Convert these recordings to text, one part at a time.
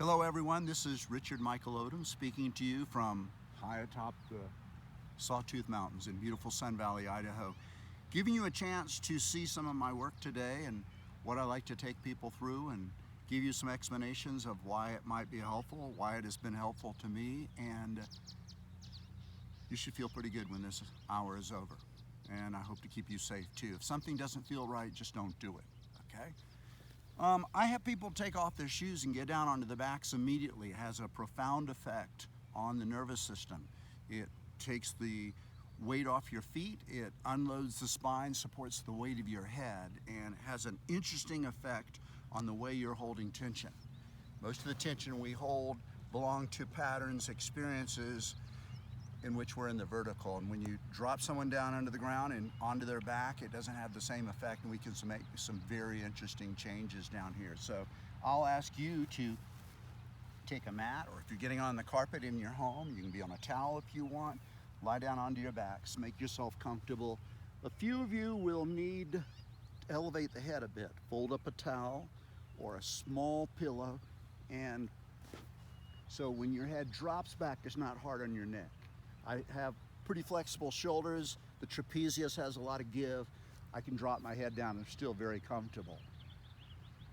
Hello everyone, this is Richard Michael Odom speaking to you from high atop the Sawtooth Mountains in beautiful Sun Valley, Idaho. Giving you a chance to see some of my work today and what I like to take people through and give you some explanations of why it might be helpful, why it has been helpful to me, and you should feel pretty good when this hour is over. And I hope to keep you safe too. If something doesn't feel right, just don't do it, okay? I have people take off their shoes and get down onto the backs immediately. It has a profound effect on the nervous system. It takes the weight off your feet, it unloads the spine, supports the weight of your head, and has an interesting effect on the way you're holding tension. Most of the tension we hold belong to patterns, experiences in which we're in the vertical, and when you drop someone down onto the ground and onto their back, it doesn't have the same effect, and we can make some very interesting changes down here. So I'll ask you to take a mat, or if you're getting on the carpet in your home, you can be on a towel if you want, lie down onto your backs, make yourself comfortable. A few of you will need to elevate the head a bit, fold up a towel or a small pillow, and so when your head drops back, it's not hard on your neck. I have pretty flexible shoulders. The trapezius has a lot of give. I can drop my head down and still very comfortable.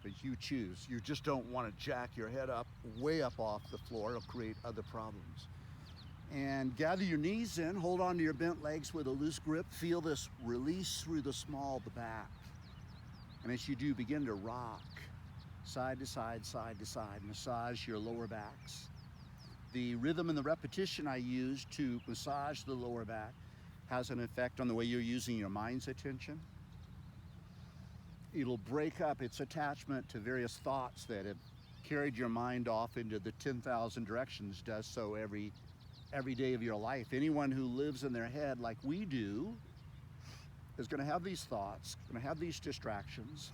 But you choose. You just don't want to jack your head up, way up off the floor. It'll create other problems. And gather your knees in, hold on to your bent legs with a loose grip. Feel this release through the small of the back. And as you do, begin to rock side to side, side to side. Massage your lower backs. The rhythm and the repetition I use to massage the lower back has an effect on the way you're using your mind's attention. It'll break up its attachment to various thoughts that have carried your mind off into the 10,000 directions, does so every day of your life. Anyone who lives in their head like we do is going to have these thoughts, going to have these distractions.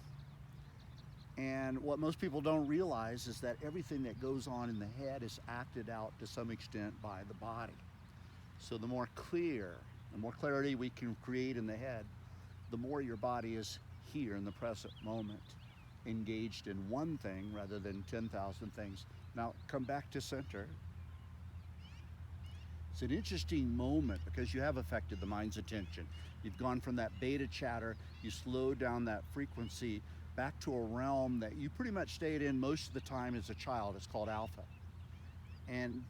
And what most people don't realize is that everything that goes on in the head is acted out to some extent by the body. So the more clarity we can create in the head, the more your body is here in the present moment, engaged in one thing rather than 10,000 things. Now come back to center. It's an interesting moment because you have affected the mind's attention. You've gone from that beta chatter, you slowed down that frequency back to a realm that you pretty much stayed in most of the time as a child. It's called alpha. And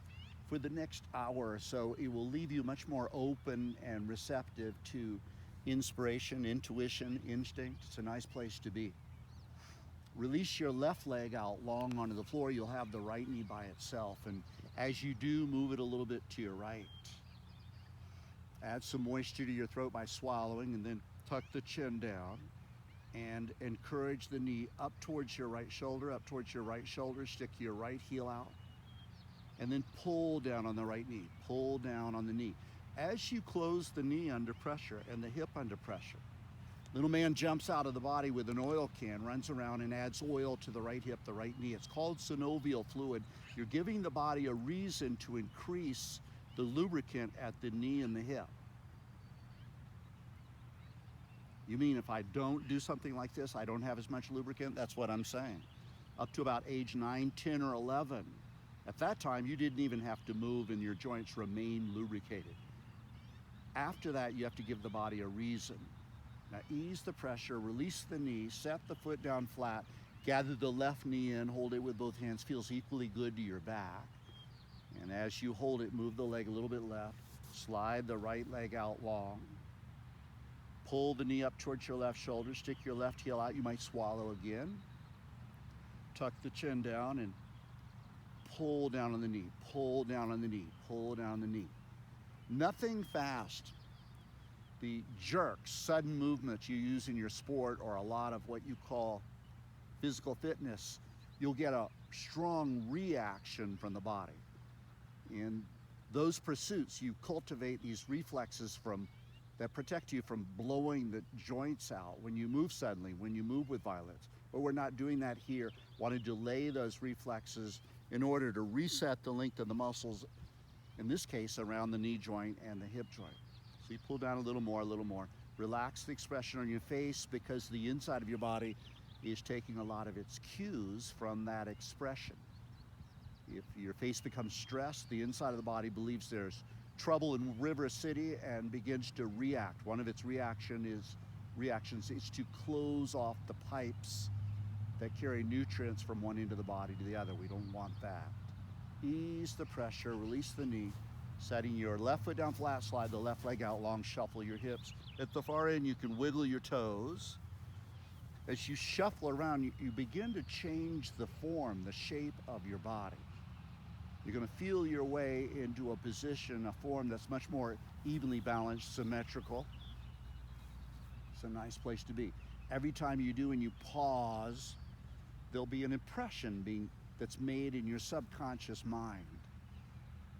for the next hour or so, it will leave you much more open and receptive to inspiration, intuition, instinct. It's a nice place to be. Release your left leg out long onto the floor. You'll have the right knee by itself. And as you do, move it a little bit to your right. Add some moisture to your throat by swallowing, and then tuck the chin down. And encourage the knee up towards your right shoulder, stick your right heel out, and then pull down on the right knee, pull down on the knee. As you close the knee under pressure and the hip under pressure, little man jumps out of the body with an oil can, runs around and adds oil to the right hip, the right knee. It's called synovial fluid. You're giving the body a reason to increase the lubricant at the knee and the hip. You mean if I don't do something like this, I don't have as much lubricant? That's what I'm saying. Up to about age 9, 10, or 11. At that time, you didn't even have to move and your joints remain lubricated. After that, you have to give the body a reason. Now ease the pressure, release the knee, set the foot down flat, gather the left knee in, hold it with both hands, feels equally good to your back. And as you hold it, move the leg a little bit left, slide the right leg out long. Pull the knee up towards your left shoulder, stick your left heel out. You might swallow again. Tuck the chin down and pull down on the knee, pull down on the knee, pull down the knee. Nothing fast. The jerks, sudden movements you use in your sport, or a lot of what you call physical fitness, you'll get a strong reaction from the body. In those pursuits, you cultivate these reflexes that protect you from blowing the joints out when you move suddenly, when you move with violence. But we're not doing that here. Want to delay those reflexes in order to reset the length of the muscles, in this case around the knee joint and the hip joint. So you pull down a little more. Relax the expression on your face because the inside of your body is taking a lot of its cues from that expression. If your face becomes stressed, the inside of the body believes there's trouble in River City and begins to react. One of its reactions is to close off the pipes that carry nutrients from one end of the body to the other. We don't want that. Ease the pressure, release the knee, setting your left foot down flat, slide the left leg out long, shuffle your hips. At the far end, you can wiggle your toes. As you shuffle around, you begin to change the form, the shape of your body. You're going to feel your way into a position, a form that's much more evenly balanced, symmetrical. It's a nice place to be. Every time you do and you pause, there'll be an impression that's made in your subconscious mind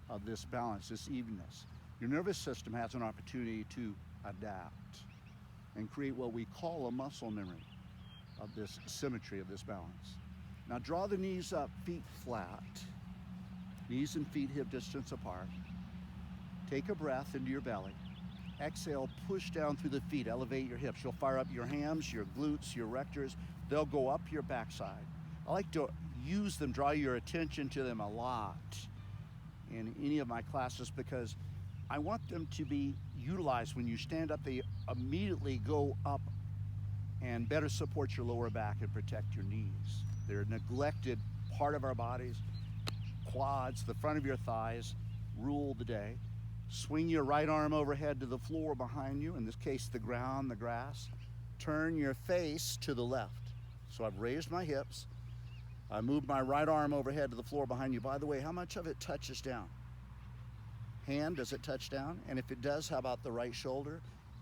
of this balance, this evenness. Your nervous system has an opportunity to adapt and create what we call a muscle memory of this symmetry, of this balance. Now draw the knees up, feet flat. Knees and feet hip distance apart. Take a breath into your belly. Exhale, push down through the feet, elevate your hips. You'll fire up your hams, your glutes, your rectors. They'll go up your backside. I like to use them, draw your attention to them a lot in any of my classes because I want them to be utilized. When you stand up, they immediately go up and better support your lower back and protect your knees. They're a neglected part of our bodies. Quads, the front of your thighs, rule the day. Swing your right arm overhead to the floor behind you, in this case the ground, the grass. Turn your face to the left. So I've raised my hips. I move my right arm overhead to the floor behind you. By the way, how much of it touches down? Hand, does it touch down? And if it does, how about the right shoulder?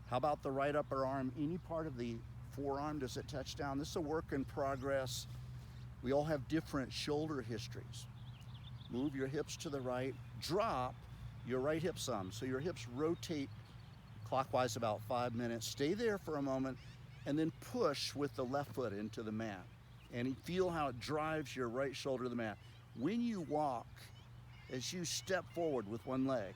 How about the right upper arm? Any part of the forearm, does it touch down? This is a work in progress. We all have different shoulder histories. Move your hips to the right. Drop your right hip some. So your hips rotate clockwise about 5 minutes. Stay there for a moment and then push with the left foot into the mat. And feel how it drives your right shoulder to the mat. When you walk, as you step forward with one leg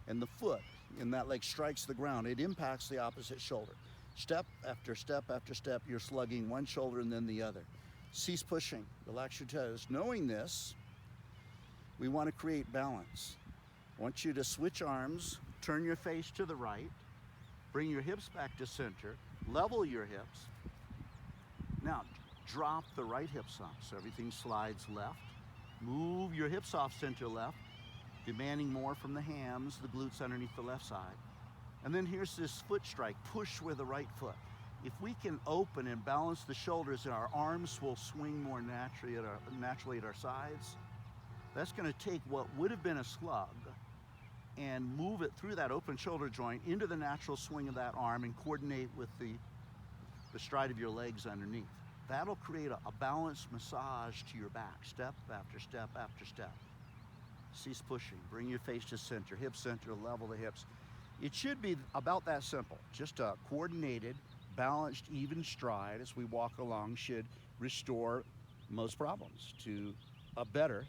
and the foot in that leg strikes the ground, it impacts the opposite shoulder. Step after step after step, you're slugging one shoulder and then the other. Cease pushing, relax your toes. Knowing this, we want to create balance. I want you to switch arms, turn your face to the right, bring your hips back to center, level your hips. Now, drop the right hip some, so everything slides left. Move your hips off center left, demanding more from the hams, the glutes underneath the left side. And then here's this foot strike, push with the right foot. If we can open and balance the shoulders and our arms will swing more naturally at our sides, that's going to take what would have been a slug and move it through that open shoulder joint into the natural swing of that arm and coordinate with the stride of your legs underneath. That'll create a balanced massage to your back, step after step after step. Cease pushing, bring your face to center, hip center, level the hips. It should be about that simple. Just a coordinated, balanced, even stride as we walk along should restore most problems to a better,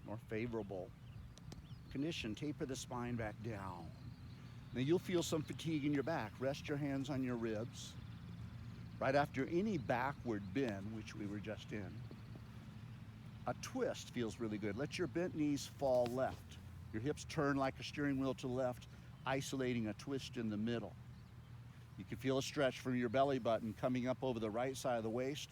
more favorable condition. Taper the spine back down. Now you'll feel some fatigue in your back. Rest your hands on your ribs. Right after any backward bend, which we were just in, a twist feels really good. Let your bent knees fall left. Your hips turn like a steering wheel to the left, isolating a twist in the middle. You can feel a stretch from your belly button coming up over the right side of the waist,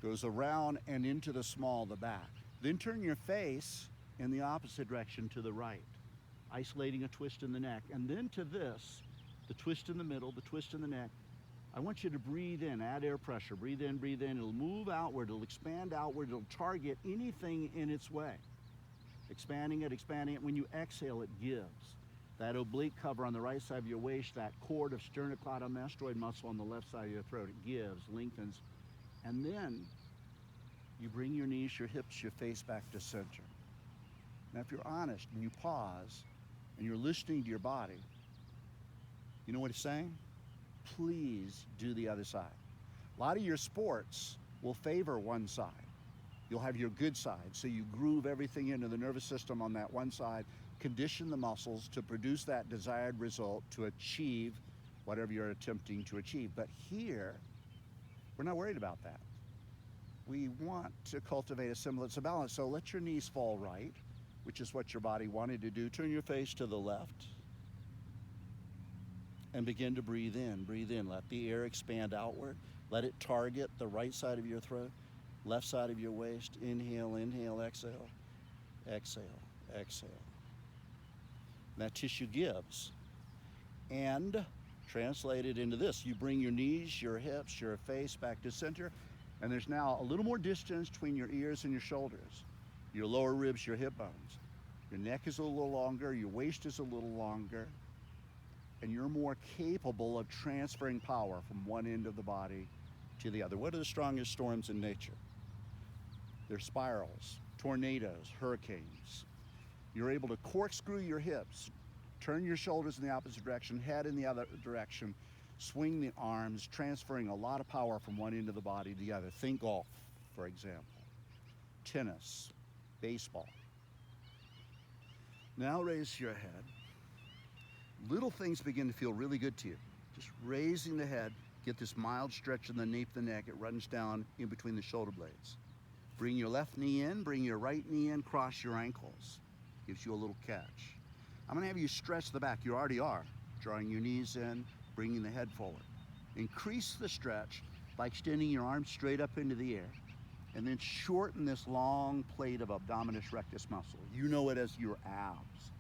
goes around and into the small of the back. Then turn your face in the opposite direction to the right, isolating a twist in the neck. And then to this, the twist in the middle, the twist in the neck. I want you to breathe in, add air pressure, breathe in, breathe in. It'll move outward, it'll expand outward, it'll target anything in its way. Expanding it. When you exhale, it gives. That oblique cover on the right side of your waist, that cord of sternocleidomastoid muscle on the left side of your throat, it gives, lengthens. And then you bring your knees, your hips, your face back to center. Now, if you're honest and you pause and you're listening to your body, you know what it's saying? Please do the other side. A lot of your sports will favor one side. You'll have your good side, so you groove everything into the nervous system on that one side, condition the muscles to produce that desired result to achieve whatever you're attempting to achieve. But here, we're not worried about that. we want to cultivate a semblance of balance. So let your knees fall right, which is what your body wanted to do. Turn your face to the left and begin to breathe in. Breathe in. Let the air expand outward. Let it target the right side of your throat, left side of your waist. Inhale, inhale, exhale, exhale, exhale. And that tissue gives. And translated into this, you bring your knees, your hips, your face back to center, and there's now a little more distance between your ears and your shoulders, your lower ribs, your hip bones. Your neck is a little longer, your waist is a little longer, and you're more capable of transferring power from one end of the body to the other. What are the strongest storms in nature? They're spirals, tornadoes, hurricanes. You're able to corkscrew your hips, turn your shoulders in the opposite direction, head in the other direction, swing the arms, transferring a lot of power from one end of the body to the other. Think golf, for example, tennis, baseball. Now raise your head. Little things begin to feel really good to you. Just raising the head, get this mild stretch in the nape of the neck. It runs down in between the shoulder blades. Bring your left knee in, bring your right knee in, cross your ankles. Gives you a little catch. I'm gonna have you stretch the back. You already are. Drawing your knees in, bringing the head forward. Increase the stretch by extending your arms straight up into the air, and then shorten this long plate of abdominis rectus muscle. You know it as your abs.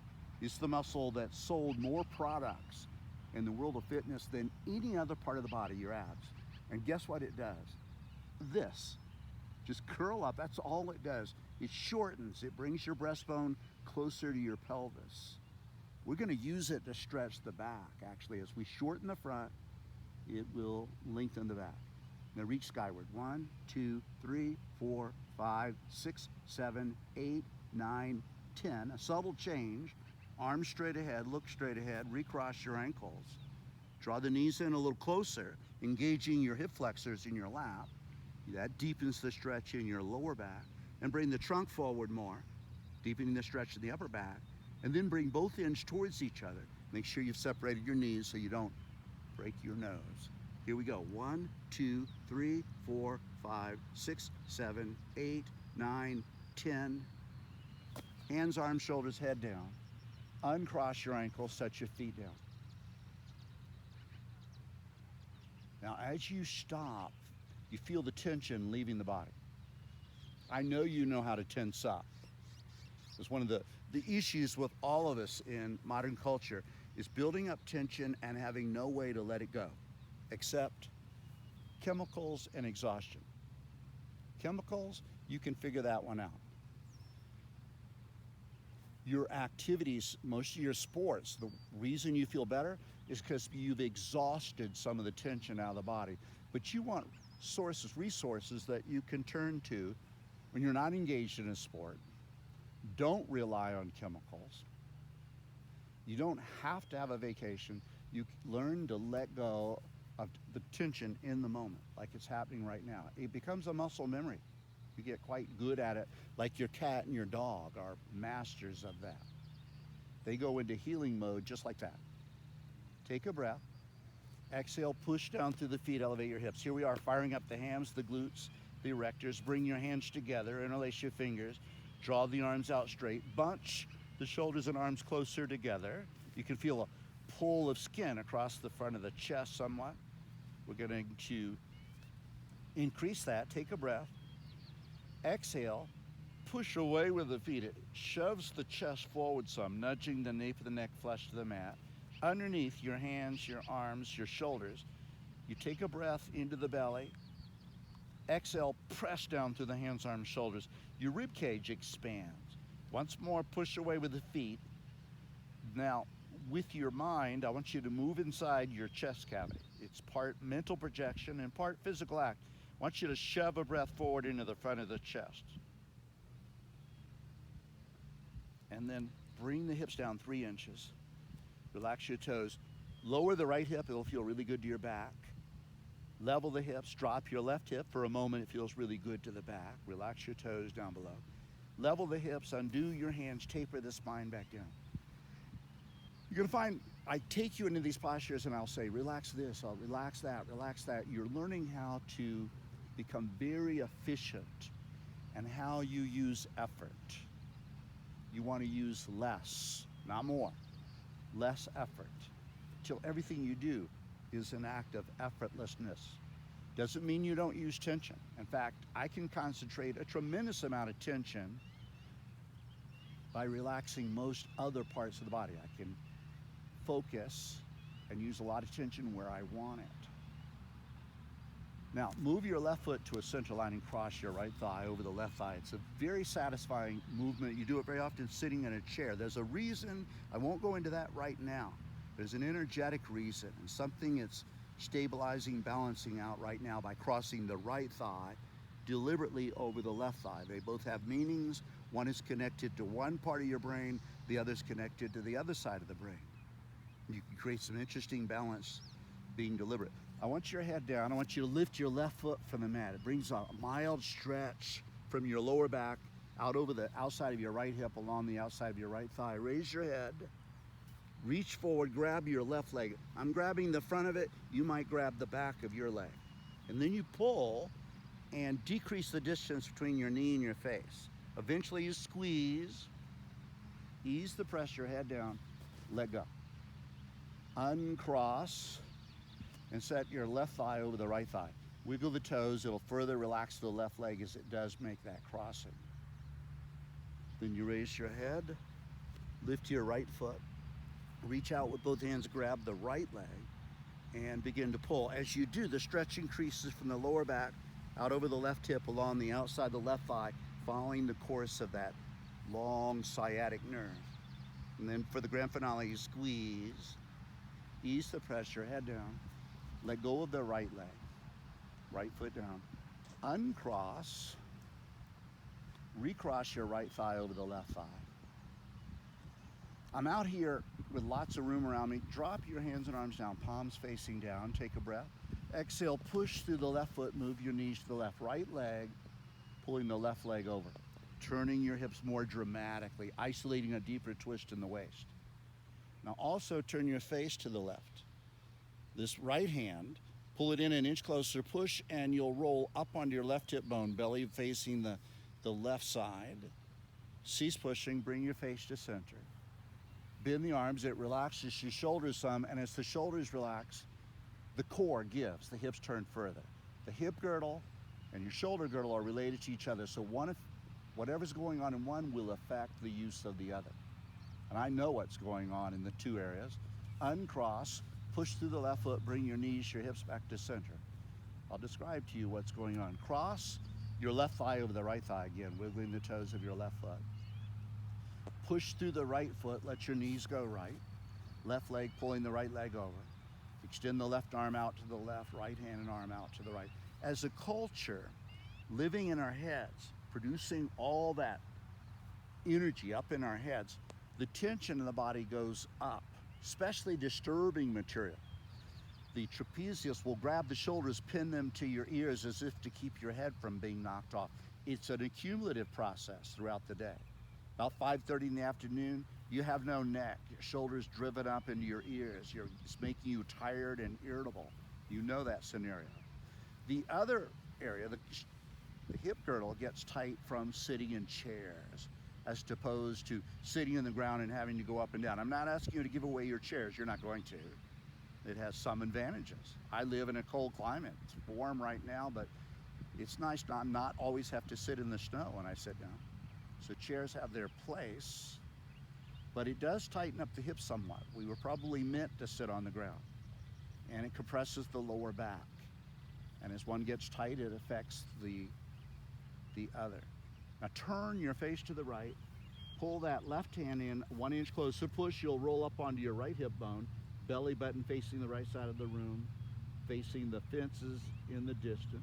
It's the muscle that sold more products in the world of fitness than any other part of the body, your abs. And guess what it does? This. Just curl up, that's all it does. It shortens, it brings your breastbone closer to your pelvis. We're gonna use it to stretch the back, actually. As we shorten the front, it will lengthen the back. Now reach skyward. 1, 2, 3, 4, 5, 6, 7, 8, 9, 10. A subtle change. Arms straight ahead, look straight ahead, recross your ankles. Draw the knees in a little closer, engaging your hip flexors in your lap. That deepens the stretch in your lower back. And bring the trunk forward more, deepening the stretch in the upper back. And then bring both ends towards each other. Make sure you've separated your knees so you don't break your nose. Here we go. 1, 2, 3, 4, 5, 6, 7, 8, 9, 10. Hands, arms, shoulders, head down. Uncross your ankles, set your feet down. Now, as you stop, you feel the tension leaving the body. I know you know how to tense up. It's one of the issues with all of us in modern culture is building up tension and having no way to let it go, except chemicals and exhaustion. Chemicals, you can figure that one out. Your activities, most of your sports, the reason you feel better is because you've exhausted some of the tension out of the body. But you want resources that you can turn to when you're not engaged in a sport. Don't rely on chemicals. You don't have to have a vacation. You learn to let go of the tension in the moment, like it's happening right now. It becomes a muscle memory. You get quite good at it, like your cat and your dog are masters of that. They go into healing mode just like that. Take a breath. Exhale, push down through the feet, elevate your hips. Here we are, firing up the hams, the glutes, the erectors. Bring your hands together, interlace your fingers. Draw the arms out straight. Bunch the shoulders and arms closer together. You can feel a pull of skin across the front of the chest somewhat. We're going to increase that. Take a breath. Exhale, push away with the feet. It shoves the chest forward some, nudging the nape of the neck flush to the mat. Underneath your hands, your arms, your shoulders, you take a breath into the belly. Exhale, press down through the hands, arms, shoulders. Your rib cage expands. Once more, push away with the feet. Now, with your mind, I want you to move inside your chest cavity. It's part mental projection and part physical act. I want you to shove a breath forward into the front of the chest. And then bring the hips down 3 inches. Relax your toes. Lower the right hip, it'll feel really good to your back. Level the hips, drop your left hip for a moment, it feels really good to the back. Relax your toes down below. Level the hips, undo your hands, taper the spine back down. You're gonna find, I take you into these postures and I'll say, relax this, I'll relax that, relax that. You're learning how to become very efficient in how you use effort. You want to use less, not more, less effort, till everything you do is an act of effortlessness. Doesn't mean you don't use tension. In fact, I can concentrate a tremendous amount of tension by relaxing most other parts of the body. I can focus and use a lot of tension where I want it. Now, move your left foot to a center line and cross your right thigh over the left thigh. It's a very satisfying movement. You do it very often sitting in a chair. There's a reason, I won't go into that right now. There's an energetic reason, and something it's stabilizing, balancing out right now by crossing the right thigh deliberately over the left thigh. They both have meanings. One is connected to one part of your brain, the other's connected to the other side of the brain. You can create some interesting balance being deliberate. I want your head down. I want you to lift your left foot from the mat. It brings a mild stretch from your lower back out over the outside of your right hip, along the outside of your right thigh. Raise your head. Reach forward, grab your left leg. I'm grabbing the front of it. You might grab the back of your leg. And then you pull and decrease the distance between your knee and your face. Eventually you squeeze, ease the pressure, head down, let go. Uncross and set your left thigh over the right thigh. Wiggle the toes. It'll further relax the left leg as it does make that crossing. Then you raise your head, lift your right foot, reach out with both hands, grab the right leg, and begin to pull. As you do, the stretch increases from the lower back out over the left hip, along the outside of the left thigh, following the course of that long sciatic nerve. And then for the grand finale, you squeeze, ease the pressure, head down, let go of the right leg, right foot down, uncross, recross your right thigh over the left thigh. I'm out here with lots of room around me. Drop your hands and arms down, palms facing down, take a breath. Exhale, push through the left foot, move your knees to the left. Right leg, pulling the left leg over. Turning your hips more dramatically, isolating a deeper twist in the waist. Now also turn your face to the left. This right hand, pull it in an inch closer, push, and you'll roll up onto your left hip bone, belly facing the left side. Cease pushing, bring your face to center. Bend the arms, it relaxes your shoulders some, and as the shoulders relax, the core gives, the hips turn further. The hip girdle and your shoulder girdle are related to each other, so whatever's going on in one will affect the use of the other. And I know what's going on in the two areas. Uncross, push through the left foot, bring your knees, your hips back to center. I'll describe to you what's going on. Cross your left thigh over the right thigh again, wiggling the toes of your left foot. Push through the right foot, let your knees go right. Left leg pulling the right leg over. Extend the left arm out to the left, right hand and arm out to the right. As a culture, living in our heads, producing all that energy up in our heads, the tension in the body goes up, especially disturbing material. The trapezius will grab the shoulders, pin them to your ears as if to keep your head from being knocked off. It's an accumulative process throughout the day. About 5:30 in the afternoon, you have no neck, your shoulders driven up into your ears. It's making you tired and irritable. You know that scenario. The other area, the hip girdle, gets tight from sitting in chairs as opposed to sitting in the ground and having to go up and down. I'm not asking you to give away your chairs, you're not going to. It has some advantages. I live in a cold climate. It's warm right now, but it's nice to not always have to sit in the snow when I sit down. So chairs have their place, but it does tighten up the hips somewhat. We were probably meant to sit on the ground, and it compresses the lower back. And as one gets tight, it affects the other. Now turn your face to the right, pull that left hand in 1 inch closer, push, you'll roll up onto your right hip bone, belly button facing the right side of the room, facing the fences in the distance.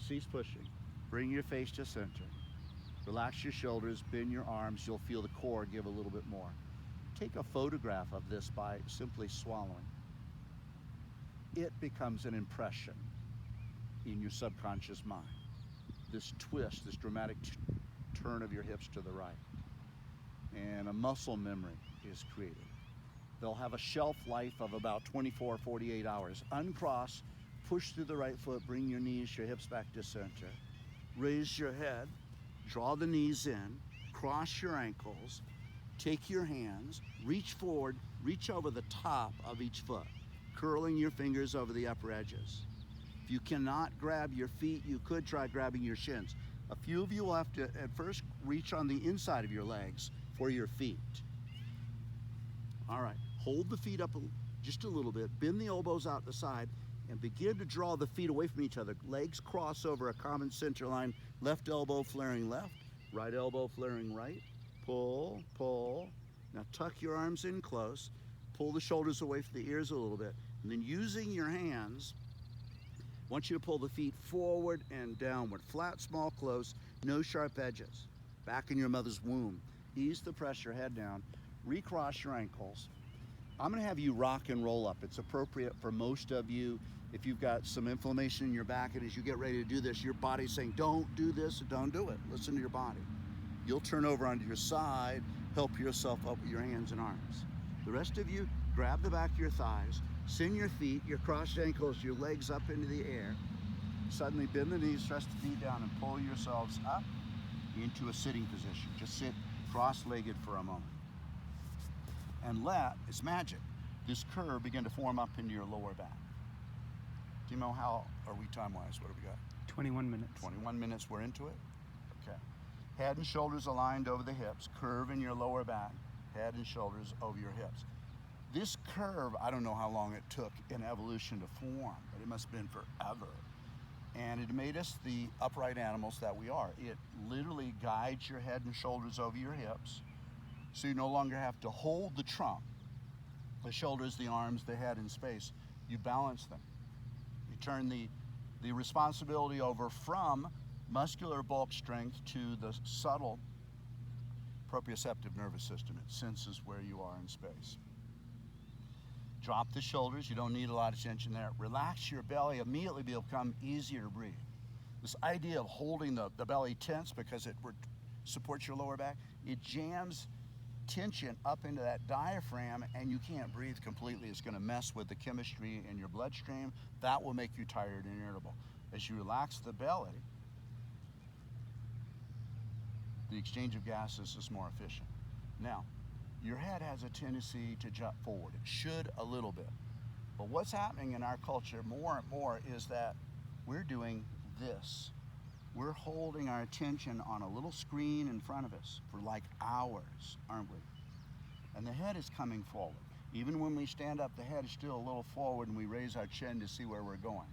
Cease pushing, bring your face to center. Relax your shoulders, bend your arms, you'll feel the core give a little bit more. Take a photograph of this by simply swallowing. It becomes an impression in your subconscious mind. This twist, this dramatic turn of your hips to the right. And a muscle memory is created. They'll have a shelf life of about 24, 48 hours. Uncross, Push through the right foot, bring your knees, your hips back to center. Raise your head, draw the knees in, cross your ankles, take your hands, reach forward, reach over the top of each foot, curling your fingers over the upper edges. If you cannot grab your feet, you could try grabbing your shins. A few of you will have to at first reach on the inside of your legs for your feet. All right, hold the feet up just a little bit, bend the elbows out the side, and begin to draw the feet away from each other. Legs cross over a common center line, left elbow flaring left, right elbow flaring right. Pull, pull. Now tuck your arms in close, pull the shoulders away from the ears a little bit, and then using your hands, I want you to pull the feet forward and downward. Flat, small, close, no sharp edges. Back in your mother's womb. Ease the pressure, head down. Recross your ankles. I'm gonna have you rock and roll up. It's appropriate for most of you. If you've got some inflammation in your back, and as you get ready to do this, your body's saying, don't do this, don't do it. Listen to your body. You'll turn over onto your side, help yourself up with your hands and arms. The rest of you, grab the back of your thighs, send your feet, your crossed ankles, your legs up into the air. Suddenly bend the knees, press the feet down, and pull yourselves up into a sitting position. Just sit cross-legged for a moment. And let, it's magic, this curve begin to form up into your lower back. Do you know how are we time-wise? What have we got? 21 minutes. 21 minutes, we're into it? Okay. Head and shoulders aligned over the hips, curve in your lower back, head and shoulders over your hips. This curve, I don't know how long it took in evolution to form, but it must have been forever. And it made us the upright animals that we are. It literally guides your head and shoulders over your hips, so you no longer have to hold the trunk, the shoulders, the arms, the head in space. You balance them. You turn the responsibility over from muscular bulk strength to the subtle proprioceptive nervous system. It senses where you are in space. Drop the shoulders. You don't need a lot of tension there. Relax your belly. Immediately become easier to breathe. This idea of holding the belly tense because it supports your lower back, it jams tension up into that diaphragm and you can't breathe completely. It's going to mess with the chemistry in your bloodstream. That will make you tired and irritable. As you relax the belly, the exchange of gases is more efficient. Now, your head has a tendency to jump forward. It should a little bit. But what's happening in our culture more and more is that we're doing this. We're holding our attention on a little screen in front of us for like hours, aren't we? And the head is coming forward. Even when we stand up, the head is still a little forward and we raise our chin to see where we're going.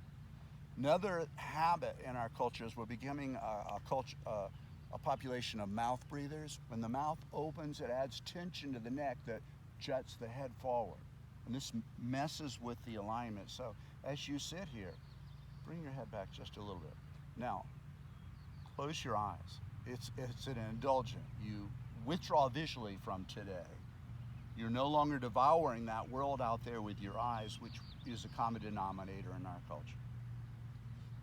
Another habit in our culture is we're becoming a population of mouth breathers. When the mouth opens, it adds tension to the neck that juts the head forward. And this messes with the alignment. So as you sit here, bring your head back just a little bit. Now, close your eyes. It's an indulgent. You withdraw visually from today. You're no longer devouring that world out there with your eyes, which is a common denominator in our culture.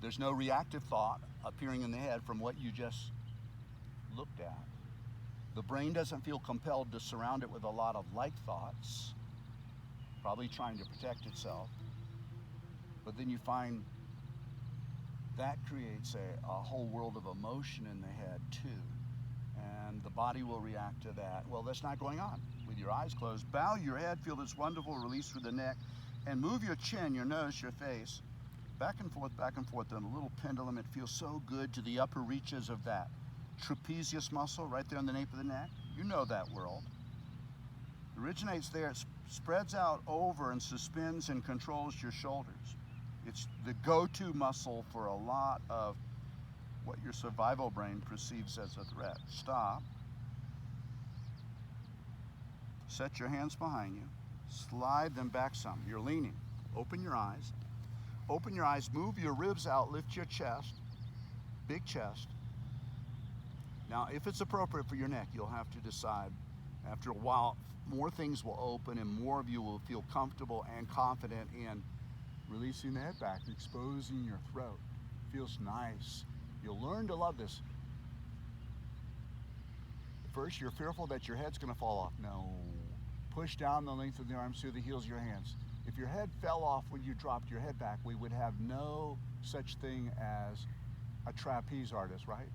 There's no reactive thought appearing in the head from what you just looked at. The brain doesn't feel compelled to surround it with a lot of like thoughts, probably trying to protect itself. But then you find that creates a whole world of emotion in the head too. And the body will react to that. Well, that's not going on. With your eyes closed, bow your head, feel this wonderful release through the neck, and move your chin, your nose, your face, back and forth on a little pendulum. It feels so good to the upper reaches of that trapezius muscle right there on the nape of the neck. You know that world. It originates there, it spreads out over and suspends and controls your shoulders. It's the go-to muscle for a lot of what your survival brain perceives as a threat. Stop. Set your hands behind you. Slide them back some. You're leaning. Open your eyes. Open your eyes. Move your ribs out. Lift your chest. Big chest. Now, if it's appropriate for your neck, you'll have to decide. After a while, more things will open and more of you will feel comfortable and confident in releasing the head back, exposing your throat. Feels nice. You'll learn to love this. First, you're fearful that your head's going to fall off. No. Push down the length of the arms through the heels of your hands. If your head fell off when you dropped your head back, we would have no such thing as a trapeze artist, right?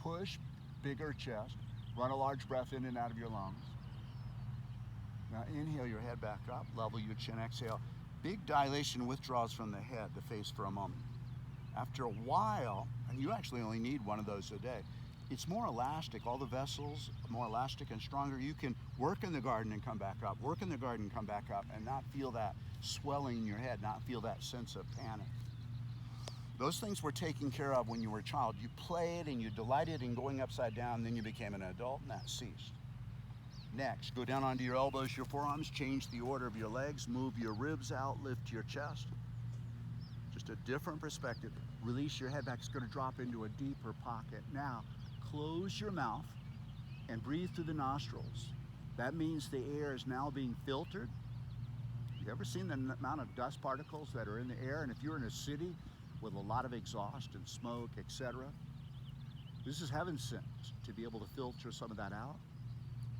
Push, bigger chest, run a large breath in and out of your lungs. Now inhale your head back up, level your chin, exhale. Big dilation withdrawals from the head, the face for a moment. After a while, and you actually only need one of those a day, it's more elastic. All the vessels are more elastic and stronger. You can work in the garden and come back up, work in the garden and come back up, and not feel that swelling in your head, not feel that sense of panic. Those things were taken care of when you were a child. You played and you delighted in going upside down, then you became an adult and that ceased. Next, go down onto your elbows, your forearms, change the order of your legs, move your ribs out, lift your chest. Just a different perspective. Release your head back. It's going to drop into a deeper pocket. Now, close your mouth and breathe through the nostrils. That means the air is now being filtered. You've ever seen the amount of dust particles that are in the air? And if you're in a city with a lot of exhaust and smoke, etc., this is heaven sent to be able to filter some of that out.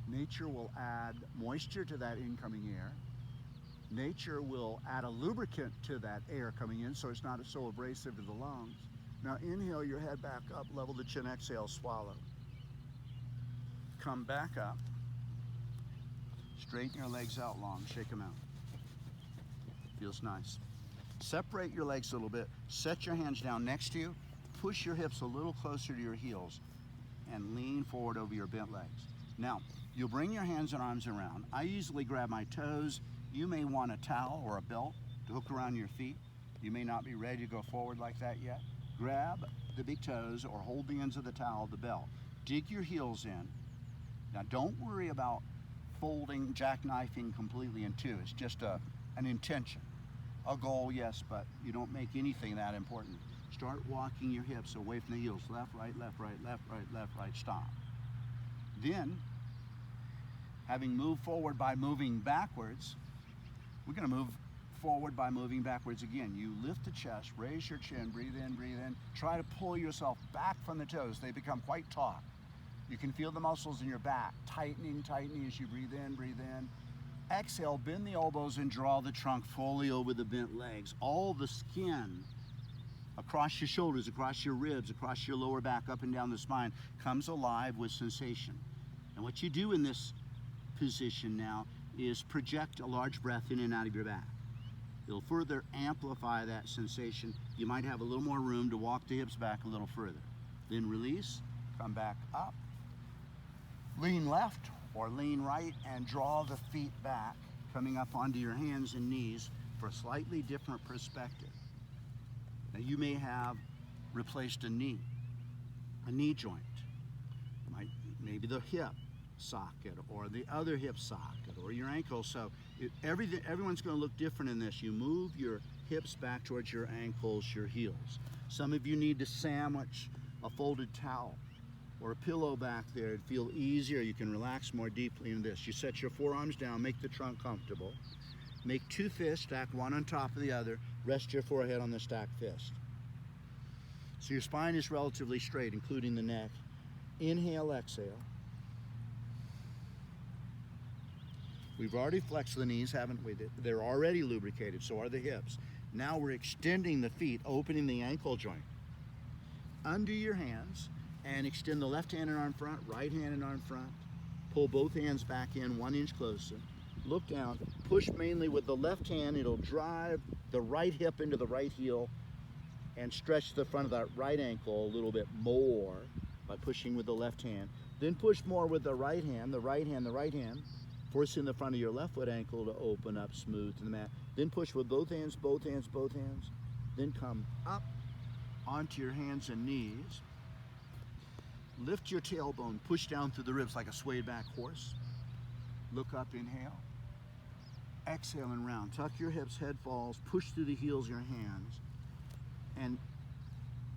Nature will add moisture to that incoming air. Nature will add a lubricant to that air coming in so it's not so abrasive to the lungs. Now inhale your head back up, level the chin, exhale, swallow. Come back up. Straighten your legs out long, shake them out. Feels nice. Separate your legs a little bit, set your hands down next to you, push your hips a little closer to your heels, and lean forward over your bent legs. Now, you'll bring your hands and arms around. I usually grab my toes. You may want a towel or a belt to hook around your feet. You may not be ready to go forward like that yet. Grab the big toes or hold the ends of the towel, the belt. Dig your heels in. Now don't worry about folding, jackknifing completely in two. It's just an intention. A goal, yes, but you don't make anything that important. Start walking your hips away from the heels. Left, right, left, right, left, right, left, right, stop. Then, having moved forward by moving backwards, we're going to move forward by moving backwards again. You lift the chest, raise your chin, breathe in, breathe in. Try to pull yourself back from the toes. They become quite taut. You can feel the muscles in your back tightening, tightening as you breathe in, breathe in. Exhale, bend the elbows and draw the trunk fully over the bent legs. All the skin across your shoulders, across your ribs, across your lower back, up and down the spine comes alive with sensation. And what you do in this position now is project a large breath in and out of your back. It'll further amplify that sensation. You might have a little more room to walk the hips back a little further. Then release, come back up, lean left or lean right and draw the feet back, coming up onto your hands and knees for a slightly different perspective. Now you may have replaced a knee joint, maybe the hip socket or the other hip socket or your ankle. So everyone's going to look different in this. You move your hips back towards your ankles, your heels. Some of you need to sandwich a folded towel or a pillow back there. It'd feel easier. You can relax more deeply in this. You set your forearms down, make the trunk comfortable. Make two fists, stack one on top of the other. Rest your forehead on the stacked fist. So your spine is relatively straight, including the neck. Inhale, exhale. We've already flexed the knees, haven't we? They're already lubricated, so are the hips. Now we're extending the feet, opening the ankle joint. Under your hands, and extend the left hand and arm front, right hand and arm front. Pull both hands back in 1 inch closer. Look down, push mainly with the left hand. It'll drive the right hip into the right heel and stretch the front of that right ankle a little bit more by pushing with the left hand. Then push more with the right hand, the right hand, the right hand, forcing the front of your left foot ankle to open up smooth to the mat. Then push with both hands, both hands, both hands. Then come up onto your hands and knees. Lift your tailbone, push down through the ribs like a swayed back horse. Look up, inhale. Exhale and round. Tuck your hips, head falls, push through the heels of your hands, and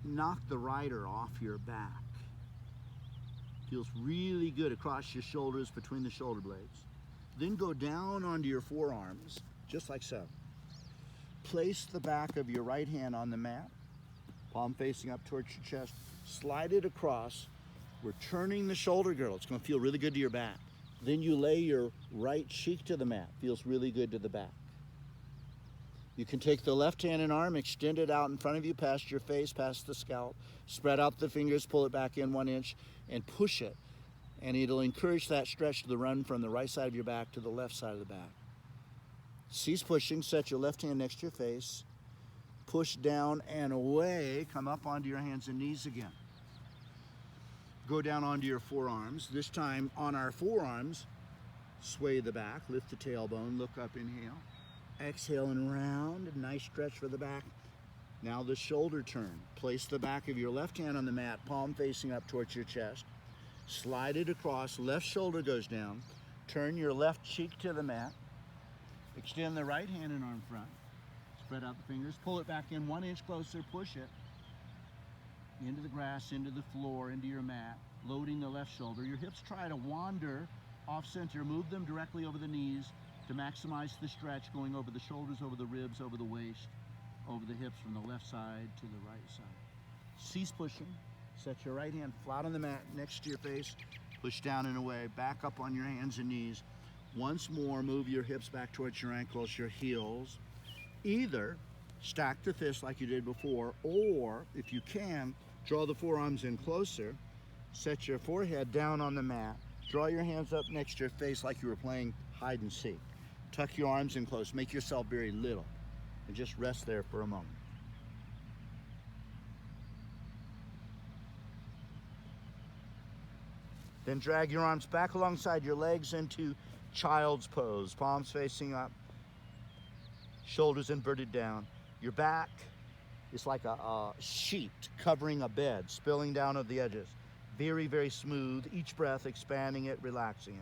knock the rider off your back. Feels really good across your shoulders, between the shoulder blades. Then go down onto your forearms, just like so. Place the back of your right hand on the mat, palm facing up towards your chest. Slide it across. We're turning the shoulder girdle. It's going to feel really good to your back. Then you lay your right cheek to the mat. Feels really good to the back. You can take the left hand and arm, extend it out in front of you, past your face, past the scalp. Spread out the fingers, pull it back in 1 inch, and push it. And it'll encourage that stretch to run from the right side of your back to the left side of the back. Cease pushing, set your left hand next to your face. Push down and away, come up onto your hands and knees again. Go down onto your forearms. This time on our forearms, sway the back, lift the tailbone, look up, inhale. Exhale and round, a nice stretch for the back. Now the shoulder turn. Place the back of your left hand on the mat, palm facing up towards your chest. Slide it across, left shoulder goes down. Turn your left cheek to the mat. Extend the right hand and arm front. Spread out the fingers, pull it back in 1 inch closer, push it. Into the grass, into the floor, into your mat. Loading the left shoulder. Your hips try to wander off center. Move them directly over the knees to maximize the stretch, going over the shoulders, over the ribs, over the waist, over the hips from the left side to the right side. Cease pushing. Set your right hand flat on the mat next to your face. Push down and away. Back up on your hands and knees. Once more, move your hips back towards your ankles, your heels. Either stack the fists like you did before, or if you can, draw the forearms in closer. Set your forehead down on the mat. Draw your hands up next to your face like you were playing hide and seek. Tuck your arms in close. Make yourself very little. And just rest there for a moment. Then drag your arms back alongside your legs into child's pose. Palms facing up. Shoulders inverted down. Your back is like a sheet covering a bed, spilling down at the edges. Very, very smooth. Each breath expanding it, relaxing it.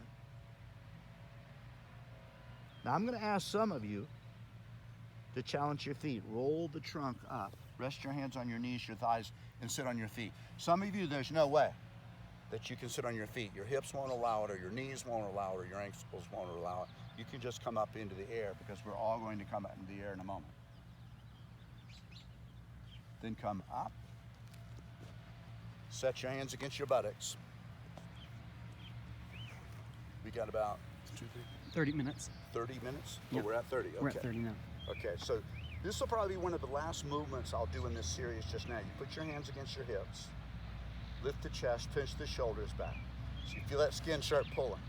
Now I'm going to ask some of you to challenge your feet. Roll the trunk up. Rest your hands on your knees, your thighs, and sit on your feet. Some of you, there's no way that you can sit on your feet. Your hips won't allow it, or your knees won't allow it, or your ankles won't allow it. You can just come up into the air, because we're all going to come up into the air in a moment. Then come up. Set your hands against your buttocks. We got about 30 minutes. 30 minutes? Yep. Oh, we're at 30. Okay. We're at 30 now. Okay, so this will probably be one of the last movements I'll do in this series just now. You put your hands against your hips, lift the chest, pinch the shoulders back. So you feel that skin start pulling.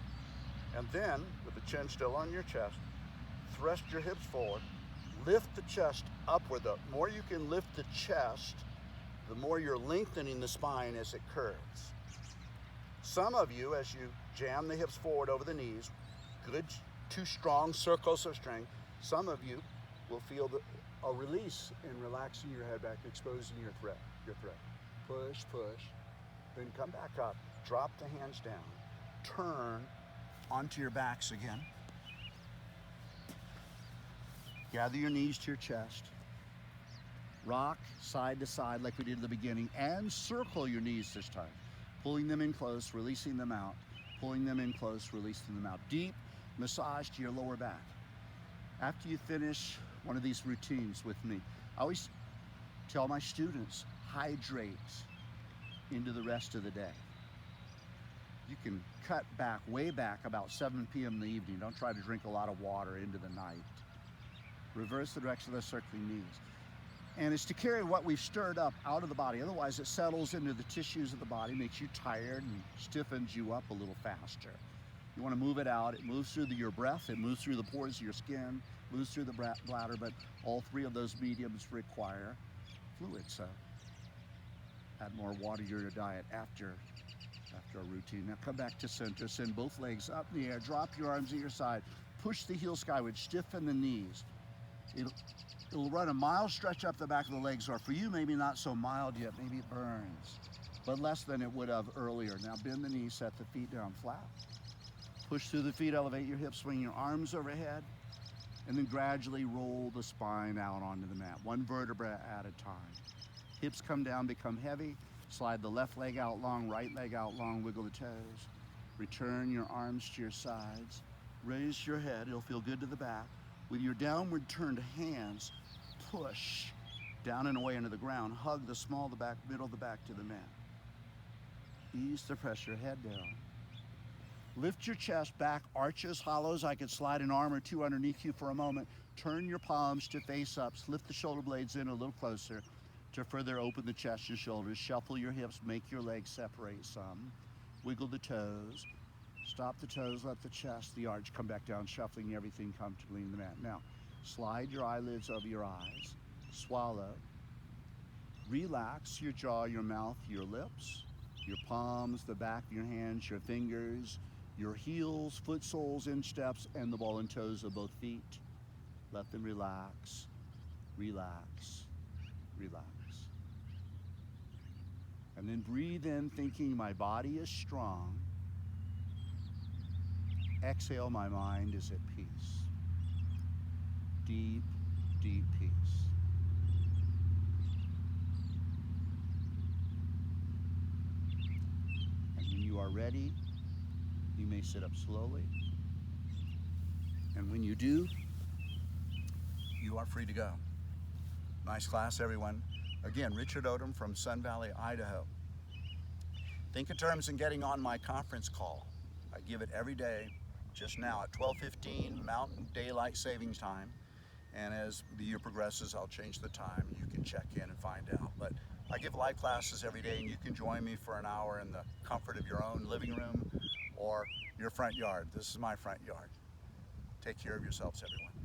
And then, with the chin still on your chest, thrust your hips forward, lift the chest upward. The more you can lift the chest, the more you're lengthening the spine as it curves. Some of you, as you jam the hips forward over the knees, good, 2 strong circles of strength. Some of you will feel a release in relaxing your head back, exposing your thread. Push, push. Then come back up, drop the hands down, turn onto your backs again. Gather your knees to your chest. Rock side to side like we did at the beginning, and circle your knees this time. Pulling them in close, releasing them out. Pulling them in close, releasing them out. Deep massage to your lower back. After you finish one of these routines with me, I always tell my students, hydrate into the rest of the day. You can cut back, way back, about 7 p.m. in the evening. Don't try to drink a lot of water into the night. Reverse the direction of the circling knees. And it's to carry what we've stirred up out of the body. Otherwise, it settles into the tissues of the body, makes you tired and stiffens you up a little faster. You want to move it out. It moves through your breath. It moves through the pores of your skin, moves through the bladder, but all 3 of those mediums require fluid. So add more water to your diet after a routine. Now come back to center. Send both legs up in the air. Drop your arms at your side. Push the heels skyward. Stiffen the knees. It'll run a mild stretch up the back of the legs, or for you, maybe not so mild yet. Maybe it burns, but less than it would have earlier. Now bend the knees, set the feet down flat. Push through the feet, elevate your hips, swing your arms overhead, and then gradually roll the spine out onto the mat, 1 vertebra at a time. Hips come down, become heavy. Slide the left leg out long, right leg out long, wiggle the toes. Return your arms to your sides. Raise your head, it'll feel good to the back. With your downward turned hands, push down and away into the ground. Hug the small of the back, middle of the back to the mat. Ease the pressure, head down. Lift your chest back, arches, hollows. I could slide an arm or two underneath you for a moment. Turn your palms to face up. Lift the shoulder blades in a little closer to further open the chest and shoulders. Shuffle your hips, make your legs separate some. Wiggle the toes. Stop the toes, let the chest, the arch come back down, shuffling everything comfortably in the mat. Now, slide your eyelids over your eyes. Swallow. Relax your jaw, your mouth, your lips, your palms, the back of your hands, your fingers, your heels, foot soles, insteps, and the ball and toes of both feet. Let them relax, relax, relax. And then breathe in, thinking my body is strong. Exhale, my mind is at peace. Deep, deep peace. And when you are ready, you may sit up slowly. And when you do, you are free to go. Nice class, everyone. Again, Richard Odom from Sun Valley, Idaho. Think in terms of getting on my conference call. I give it every day, just now at 12:15 Mountain Daylight Savings Time. And as the year progresses, I'll change the time. You can check in and find out. But I give live classes every day, and you can join me for an hour in the comfort of your own living room or your front yard. This is my front yard. Take care of yourselves, everyone.